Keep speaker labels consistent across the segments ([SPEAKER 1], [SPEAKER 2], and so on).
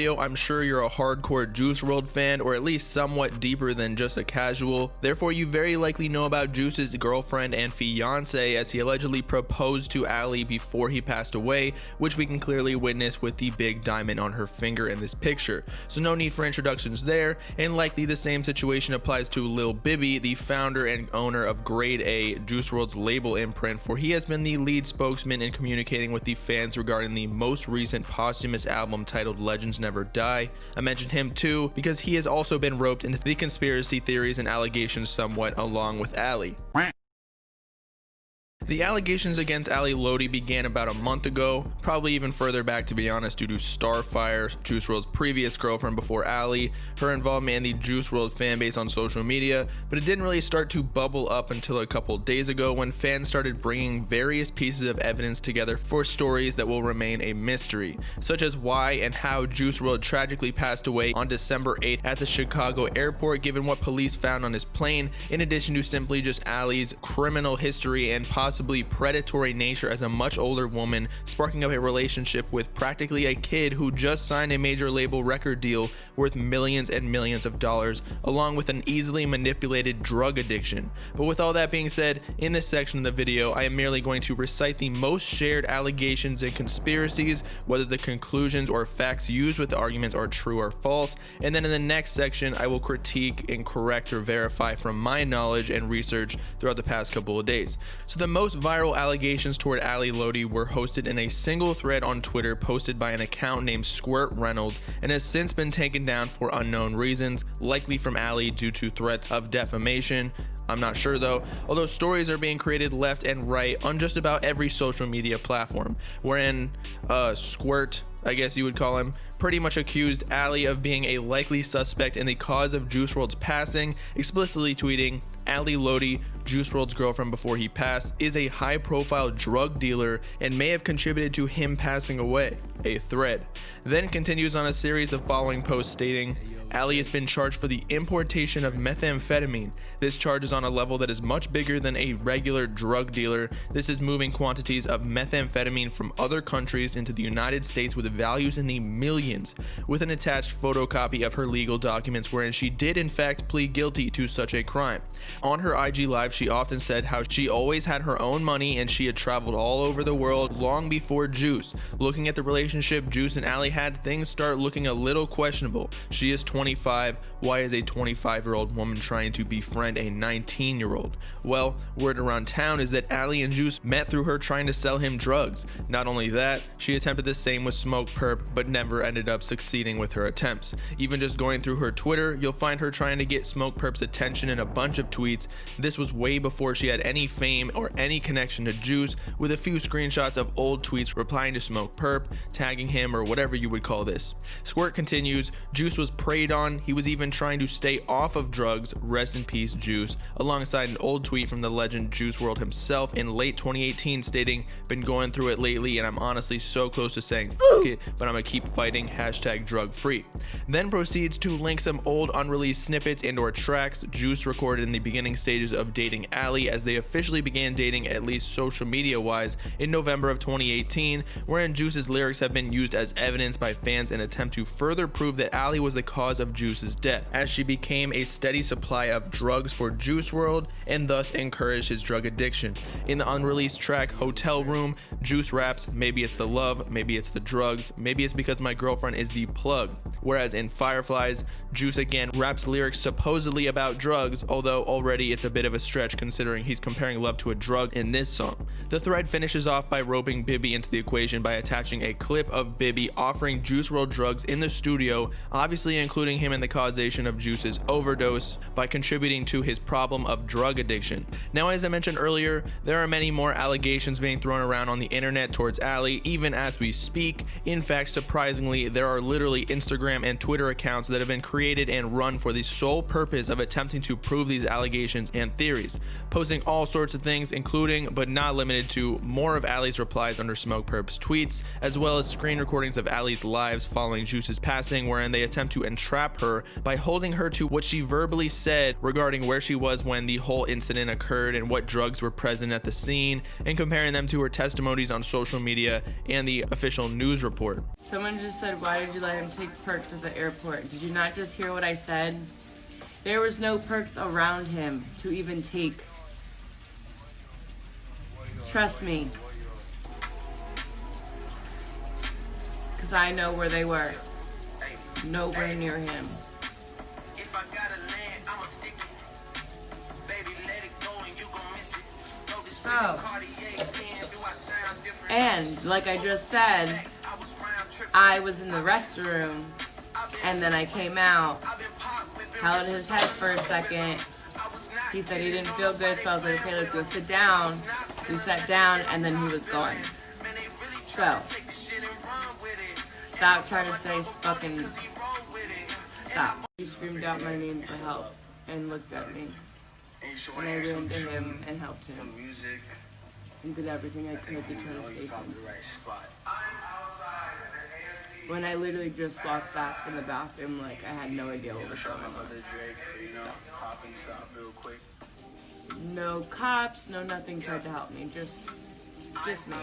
[SPEAKER 1] I'm sure you're a hardcore Juice WRLD fan, or at least somewhat deeper than just a casual. Therefore, you very likely know about Juice's girlfriend and fiance, as he allegedly proposed to Ali before he passed away, which we can clearly witness with the big diamond on her finger in this picture. So no need for introductions there, and likely the same situation applies to Lil Bibby, the founder and owner of Grade A, Juice WRLD's label imprint, for he has been the lead spokesman in communicating with the fans regarding the most recent posthumous album titled Legends Never Die. I mentioned him too because he has also been roped into the conspiracy theories and allegations somewhat along with Ali. The allegations against Ali Lodi began about a month ago, probably even further back to be honest, due to Starfire, Juice WRLD's previous girlfriend before Ali, her involvement in the Juice WRLD fanbase on social media, but it didn't really start to bubble up until a couple days ago when fans started bringing various pieces of evidence together for stories that will remain a mystery, such as why and how Juice WRLD tragically passed away on December 8th at the Chicago airport, given what police found on his plane, in addition to simply just Ali's criminal history and possibly predatory nature as a much older woman, sparking up a relationship with practically a kid who just signed a major label record deal worth millions and millions of dollars, along with an easily manipulated drug addiction. But with all that being said, in this section of the video, I am merely going to recite the most shared allegations and conspiracies, whether the conclusions or facts used with the arguments are true or false, and then in the next section, I will critique and correct or verify from my knowledge and research throughout the past couple of days. So the most viral allegations toward Ali Lodi were hosted in a single thread on Twitter posted by an account named Squirt Reynolds, and has since been taken down for unknown reasons, likely from Ali due to threats of defamation. I'm not sure though, although stories are being created left and right on just about every social media platform, wherein Squirt, I guess you would call him, pretty much accused Ali of being a likely suspect in the cause of Juice WRLD's passing, explicitly tweeting, Ali Lodi, Juice WRLD's girlfriend before he passed, is a high-profile drug dealer and may have contributed to him passing away, a thread. Then continues on a series of following posts stating, Ali has been charged for the importation of methamphetamine. This charge is on a level that is much bigger than a regular drug dealer. This is moving quantities of methamphetamine from other countries into the United States with values in the millions, with an attached photocopy of her legal documents wherein she did in fact plead guilty to such a crime. On her IG live, she often said how she always had her own money and she had traveled all over the world long before Juice. Looking at the relationship Juice and Ali had, things start looking a little questionable. She is 25. Why is a 25-year-old woman trying to befriend a 19-year-old? Well, word around town is that Ali and Juice met through her trying to sell him drugs. Not only that, she attempted the same with Smokepurpp, but never ended up succeeding with her attempts. Even just going through her Twitter, you'll find her trying to get Smokepurpp's attention in a bunch of tweets. This was way before she had any fame or any connection to Juice, with a few screenshots of old tweets replying to Smokepurpp, tagging him, or whatever you would call this. Squirt continues, Juice was preyed on. He was even trying to stay off of drugs, rest in peace Juice, alongside an old tweet from the legend Juice WRLD himself in late 2018 stating, been going through it lately and I'm honestly so close to saying fuck it, but I'm gonna keep fighting, hashtag drug free. Then proceeds to link some old unreleased snippets and or tracks Juice recorded in the beginning stages of dating Ali, as they officially began dating, at least social media wise, in November of 2018, wherein Juice's lyrics have been used as evidence by fans in an attempt to further prove that Ali was the cause of Juice's death, as she became a steady supply of drugs for Juice WRLD and thus encouraged his drug addiction. In the unreleased track Hotel Room, Juice raps, maybe it's the love, maybe it's the drugs, maybe it's because my girlfriend is the plug. Whereas in Fireflies, Juice again raps lyrics supposedly about drugs, although already it's a bit of a stretch considering he's comparing love to a drug in this song. The thread finishes off by roping Bibby into the equation by attaching a clip of Bibby offering Juice WRLD drugs in the studio, obviously including him in the causation of Juice's overdose by contributing to his problem of drug addiction. Now, as I mentioned earlier, there are many more allegations being thrown around on the internet towards Ali even as we speak. In fact, surprisingly, there are literally Instagram and Twitter accounts that have been created and run for the sole purpose of attempting to prove these allegations and theories, posting all sorts of things, including but not limited to more of Ali's replies under Smokepurpp's tweets, as well as screen recordings of Ali's lives following Juice's passing, wherein they attempt to entrap her by holding her to what she verbally said regarding where she was when the whole incident occurred and what drugs were present at the scene, and comparing them to her testimonies on social media and the official news report.
[SPEAKER 2] Someone just said said, why did you let him take perks at the airport? Did you not just hear what I said? There was no perks around him to even take. Trust me. Because I know where they were. Nowhere near him. Oh. And like I just said, I was in the restroom and then I came out, held his head for a second. He said he didn't feel good, so I was like, okay, let's go sit down. We sat down and then he was gone. So, stop trying to say fucking stop. He screamed out my name for help and looked at me. And I ran to him and helped him. And did everything I could to try to save him. When I literally just walked back from the bathroom, like I had no idea what was going on. No cops, no nothing tried to help me. Just me,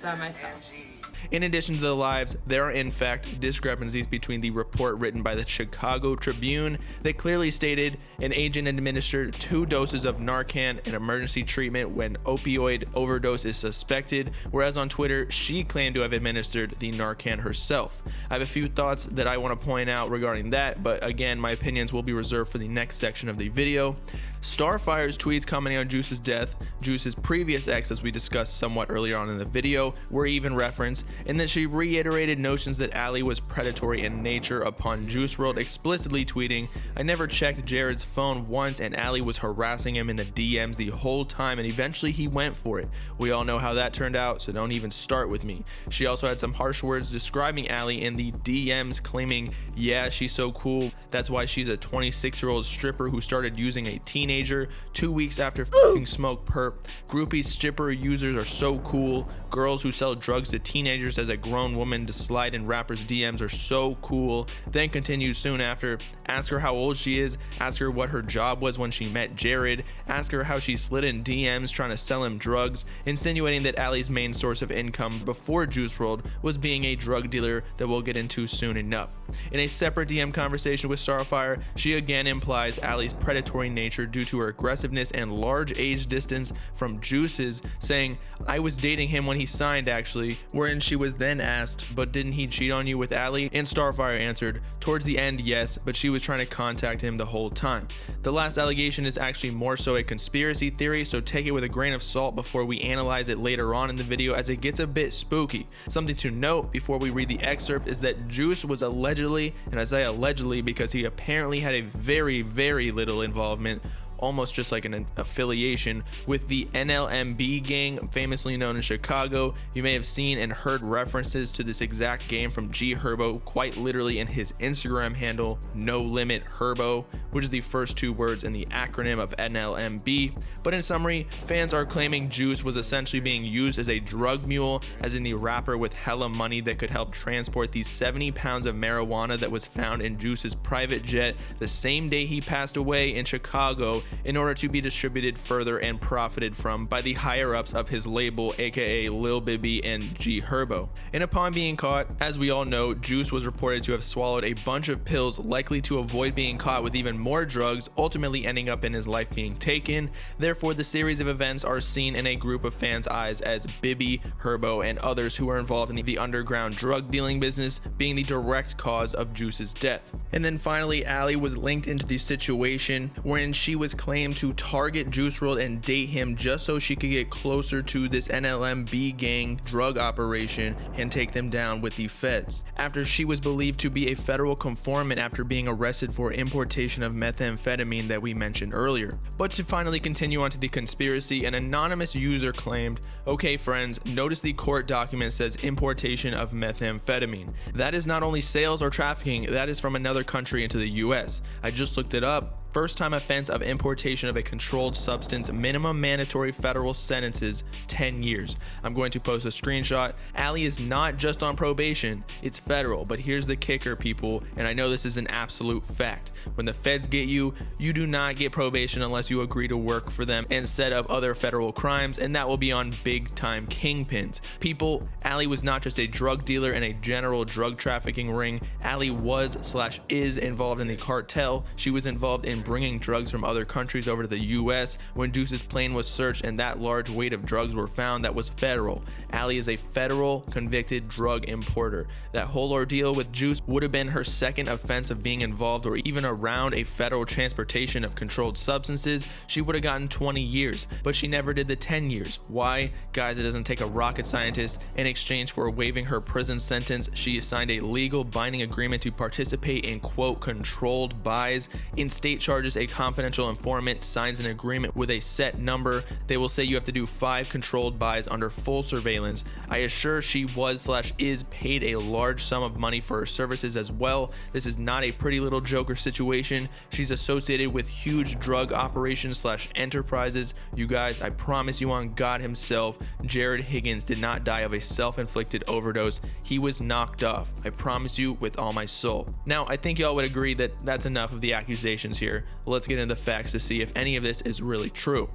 [SPEAKER 2] by myself.
[SPEAKER 1] In addition to the lives, there are in fact discrepancies between the report written by the Chicago Tribune that clearly stated an agent administered 2 doses of Narcan in emergency treatment when opioid overdose is suspected, whereas on Twitter, she claimed to have administered the Narcan herself. I have a few thoughts that I want to point out regarding that, but again, my opinions will be reserved for the next section of the video. Starfire's tweets commenting on Juice's death, Juice's previous ex, as we discussed somewhat earlier on in the video, were even referenced, and that she reiterated notions that Allie was predatory in nature upon Juice WRLD explicitly tweeting, "I never checked Jared's phone once and Allie was harassing him in the DMs the whole time and eventually he went for it. We all know how that turned out, so don't even start with me." She also had some harsh words describing Allie in the DMs, claiming, "Yeah, she's so cool. That's why she's a 26-year-old stripper who started using a teenager 2 weeks after f***ing smoke perp. Groupie stripper users are so cool. Girls who sell drugs to teenagers as a grown woman to slide in rappers' DMs are so cool." Then continues soon after, "Ask her how old she is, ask her what her job was when she met Jared, ask her how she slid in DMs trying to sell him drugs," insinuating that Allie's main source of income before Juice WRLD was being a drug dealer that we'll get into soon enough. In a separate DM conversation with Starfire, she again implies Allie's predatory nature due to her aggressiveness and large age distance from Juice's, saying, "I was dating him when he signed actually," wherein she was then asked, "But didn't he cheat on you with Allie?" And Starfire answered, "Towards the end, yes, but she was trying to contact him the whole time." The last allegation is actually more so a conspiracy theory, so take it with a grain of salt before we analyze it later on in the video, as it gets a bit spooky. Something to note before we read the excerpt is that Juice was allegedly, and I say allegedly because he apparently had a very, very little involvement, almost just like an affiliation, with the NLMB gang, famously known in Chicago. You may have seen and heard references to this exact game from G Herbo quite literally in his Instagram handle, No Limit Herbo, which is the first 2 words in the acronym of NLMB. But in summary, fans are claiming Juice was essentially being used as a drug mule, as in the rapper with hella money that could help transport these 70 pounds of marijuana that was found in Juice's private jet the same day he passed away in Chicago, in order to be distributed further and profited from by the higher ups of his label, aka Lil Bibby and G Herbo. And upon being caught, as we all know, Juice was reported to have swallowed a bunch of pills, likely to avoid being caught with even more drugs, ultimately ending up in his life being taken. Therefore, the series of events are seen in a group of fans' eyes as Bibby, Herbo, and others who are involved in the underground drug dealing business being the direct cause of Juice's death. And then finally, Allie was linked into the situation wherein she was claimed to target Juice WRLD and date him just so she could get closer to this NLMB gang drug operation and take them down with the feds, after she was believed to be a federal informant after being arrested for importation of methamphetamine that we mentioned earlier. But to finally continue on to the conspiracy, an anonymous user claimed, "Okay friends, notice the court document says importation of methamphetamine. That is not only sales or trafficking, that is from another country into the US. I just looked it up. First time offense of importation of a controlled substance, minimum mandatory federal sentences 10 years. I'm going to post a screenshot. Allie is not just on probation, it's federal. But here's the kicker, people, and I know this is an absolute fact. When the feds get you, you do not get probation unless you agree to work for them instead of other federal crimes, and that will be on big time kingpins. People, Allie was not just a drug dealer in a general drug trafficking ring. Allie was/is involved in the cartel. She was involved in bringing drugs from other countries over to the US. When Deuce's plane was searched and that large weight of drugs were found, that was federal. Allie is a federal convicted drug importer. That whole ordeal with Juice would have been her second offense of being involved or even around a federal transportation of controlled substances. She would have gotten 20 years, but she never did the 10 years. Why? Guys, it doesn't take a rocket scientist. In exchange for waiving her prison sentence, she signed a legal binding agreement to participate in quote controlled buys. In state charges, a confidential informant signs an agreement with a set number. They will say you have to do 5 controlled buys under full surveillance. I assure she was/is paid a large sum of money for her services as well. This is not a pretty little joker situation. She's associated with huge drug operations/enterprises. You guys, I promise you on God himself, Jared Higgins did not die of a self-inflicted overdose. He was knocked off. I promise you with all my soul. Now, I think y'all would agree that that's enough of the accusations here. Let's get into the facts to see if any of this is really true.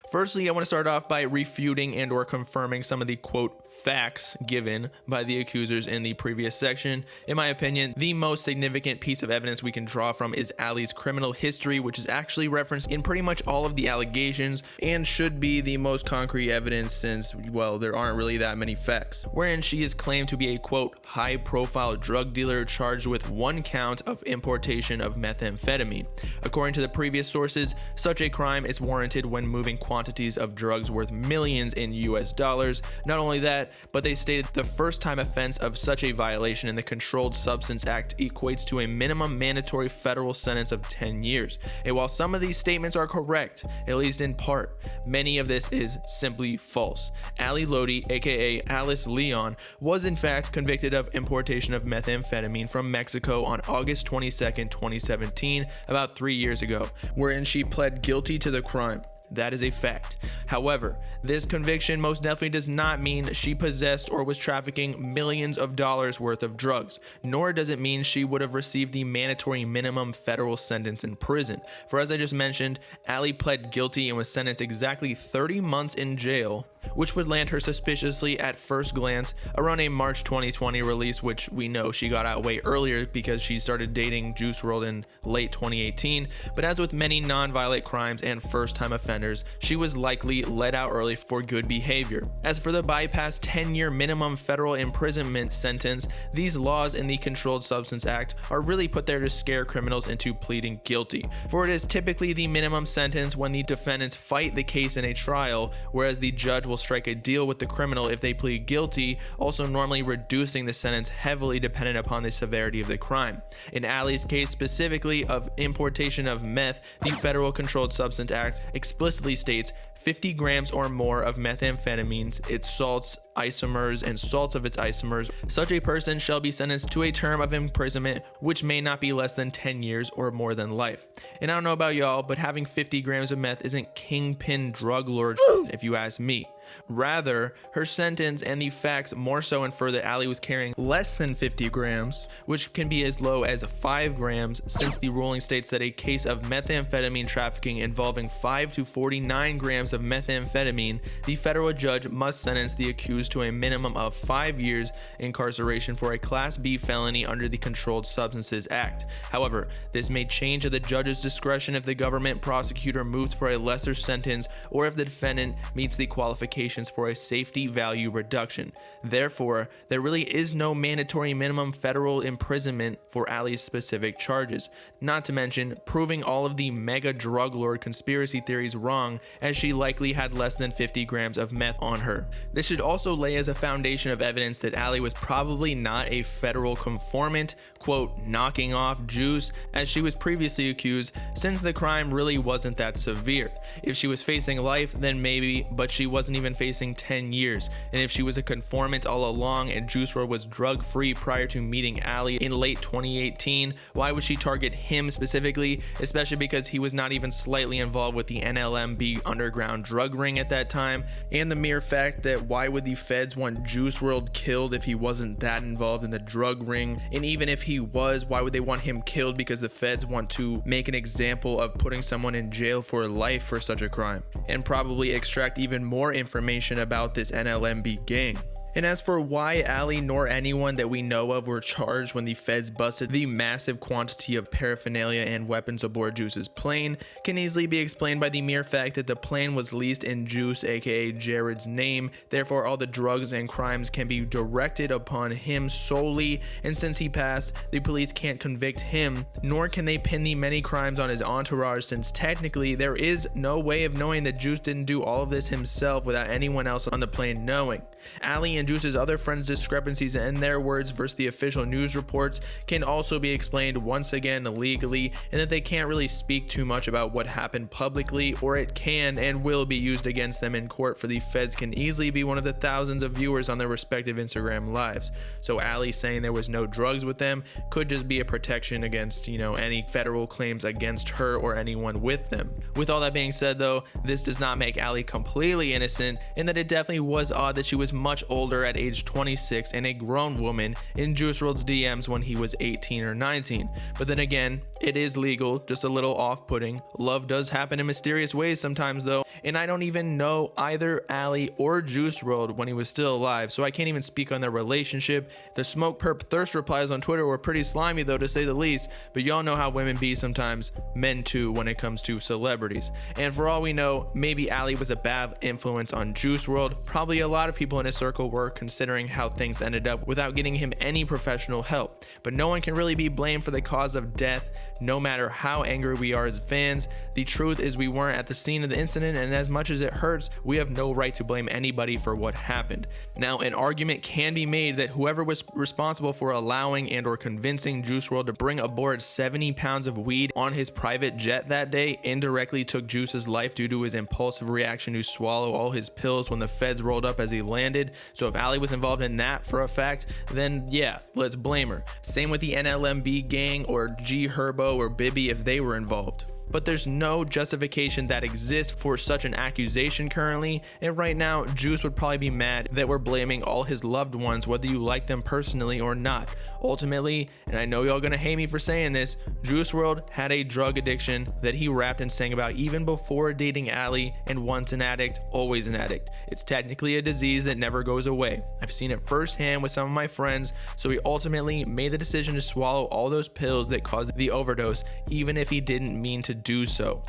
[SPEAKER 1] Firstly, I want to start off by refuting and or confirming some of the quote facts given by the accusers in the previous section. In my opinion, the most significant piece of evidence we can draw from is Allie's criminal history, which is actually referenced in pretty much all of the allegations and should be the most concrete evidence since, well, there aren't really that many facts. Wherein she is claimed to be a quote high-profile drug dealer charged with 1 count of importation of methamphetamine. According to the previous sources, such a crime is warranted when moving quantities of drugs worth millions in US dollars. Not only that, but they stated the first time offense of such a violation in the Controlled Substance Act equates to a minimum mandatory federal sentence of 10 years. And while some of these statements are correct, at least in part, many of this is simply false. Allie Lodi, aka Alice Leon, was in fact convicted of importation of methamphetamine from Mexico on August 22nd, 2017, about 3 years ago, wherein she pled guilty to the crime. That is a fact. However, this conviction most definitely does not mean she possessed or was trafficking millions of dollars worth of drugs, nor does it mean she would have received the mandatory minimum federal sentence in prison. For as I just mentioned, Allie pled guilty and was sentenced exactly 30 months in jail, which would land her suspiciously at first glance around a March 2020 release, which we know she got out way earlier because she started dating Juice WRLD in late 2018. But as with many non-violent crimes and first-time offenders, she was likely let out early for good behavior. As for the bypass 10-year minimum federal imprisonment sentence, these laws in the Controlled Substance Act are really put there to scare criminals into pleading guilty, for it is typically the minimum sentence when the defendants fight the case in a trial, whereas the judge will strike a deal with the criminal if they plead guilty, also normally reducing the sentence heavily dependent upon the severity of the crime. In Allie's case specifically of importation of meth, the Federal Controlled Substance Act explicitly states 50 grams or more of methamphetamines, its salts, isomers, and salts of its isomers. Such a person shall be sentenced to a term of imprisonment which may not be less than 10 years or more than life. And I don't know about y'all, but having 50 grams of meth isn't kingpin drug lord if you ask me. Rather, her sentence and the facts more so infer that Allie was carrying less than 50 grams, which can be as low as 5 grams, since the ruling states that a case of methamphetamine trafficking involving 5 to 49 grams of methamphetamine, the federal judge must sentence the accused to a minimum of 5 years incarceration for a Class B felony under the Controlled Substances Act. However, this may change at the judge's discretion if the government prosecutor moves for a lesser sentence or if the defendant meets the qualifications for a safety value reduction. Therefore, there really is no mandatory minimum federal imprisonment for Allie's specific charges, not to mention proving all of the mega drug lord conspiracy theories wrong, as she likely had less than 50 grams of meth on her. This should also lay as a foundation of evidence that Allie was probably not a federal conformant, quote, knocking off Juice, as she was previously accused, since the crime really wasn't that severe. If she was facing life, then maybe, but she wasn't even even facing 10 years. And if she was a conformant all along and Juice WRLD was drug-free prior to meeting Ali in late 2018, why would she target him specifically, especially because he was not even slightly involved with the NLMB underground drug ring at that time? And the mere fact that why would the feds want Juice WRLD killed if he wasn't that involved in the drug ring? And even if he was, why would they want him killed because the feds want to make an example of putting someone in jail for life for such a crime, and probably extract even more information about this NLMB gang? And as for why Ali nor anyone that we know of were charged when the feds busted the massive quantity of paraphernalia and weapons aboard Juice's plane, can easily be explained by the mere fact that the plane was leased in Juice aka Jared's name, therefore all the drugs and crimes can be directed upon him solely, and since he passed, the police can't convict him, nor can they pin the many crimes on his entourage, since technically there is no way of knowing that Juice didn't do all of this himself without anyone else on the plane knowing. Ali and Juice's other friends' discrepancies in their words versus the official news reports can also be explained once again legally, and that they can't really speak too much about what happened publicly, or it can and will be used against them in court, for the feds can easily be one of the thousands of viewers on their respective Instagram lives. So Ali saying there was no drugs with them could just be a protection against, any federal claims against her or anyone with them. With all that being said though, this does not make Ali completely innocent, in that it definitely was odd that she was much older at age 26 and a grown woman in Juice WRLD's DMs when he was 18 or 19. But then again, it is legal, just a little off-putting. Love does happen in mysterious ways sometimes though, and I don't even know either Ali or Juice WRLD when he was still alive, so I can't even speak on their relationship. The Smoke Perp Thirst replies on Twitter were pretty slimy though, to say the least, but y'all know how women be sometimes, men too, when it comes to celebrities. And for all we know, maybe Ali was a bad influence on Juice WRLD. Probably a lot of people in his circle were, considering how things ended up without getting him any professional help. But no one can really be blamed for the cause of death, no matter how angry we are as fans. The truth is we weren't at the scene of the incident, and as much as it hurts, we have no right to blame anybody for what happened. Now, an argument can be made that whoever was responsible for allowing and or convincing Juice WRLD to bring aboard 70 pounds of weed on his private jet that day indirectly took Juice's life due to his impulsive reaction to swallow all his pills when the feds rolled up as he landed. So if Ali was involved in that for a fact, then yeah, let's blame her. Same with the NLMB gang or G Herbo or Bibby if they were involved. But there's no justification that exists for such an accusation currently, and right now Juice would probably be mad that we're blaming all his loved ones, whether you like them personally or not. Ultimately, and I know y'all gonna hate me for saying this, Juice WRLD had a drug addiction that he rapped and sang about even before dating Ali, and once an addict, always an addict. It's technically a disease that never goes away. I've seen it firsthand with some of my friends, so he ultimately made the decision to swallow all those pills that caused the overdose, even if he didn't mean to do so.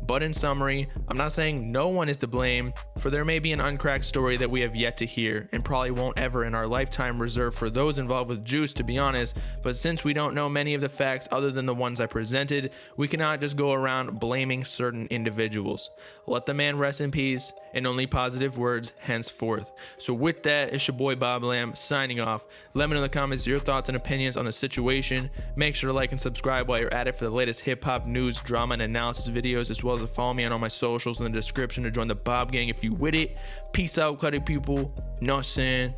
[SPEAKER 1] But in summary, I'm not saying no one is to blame, for there may be an uncracked story that we have yet to hear, and probably won't ever in our lifetime, reserved for those involved with Juice, to be honest. But since we don't know many of the facts other than the ones I presented, we cannot just go around blaming certain individuals. Let the man rest in peace, and only positive words henceforth. So with that, it's your boy Bob Lamb signing off. Let me know in the comments your thoughts and opinions on the situation. Make sure to like and subscribe while you're at it for the latest hip-hop news, drama, and analysis videos, as well as to follow me on all my socials in the description to join the Bob Gang if you with it. Peace out, cutty people. Know what I'm saying?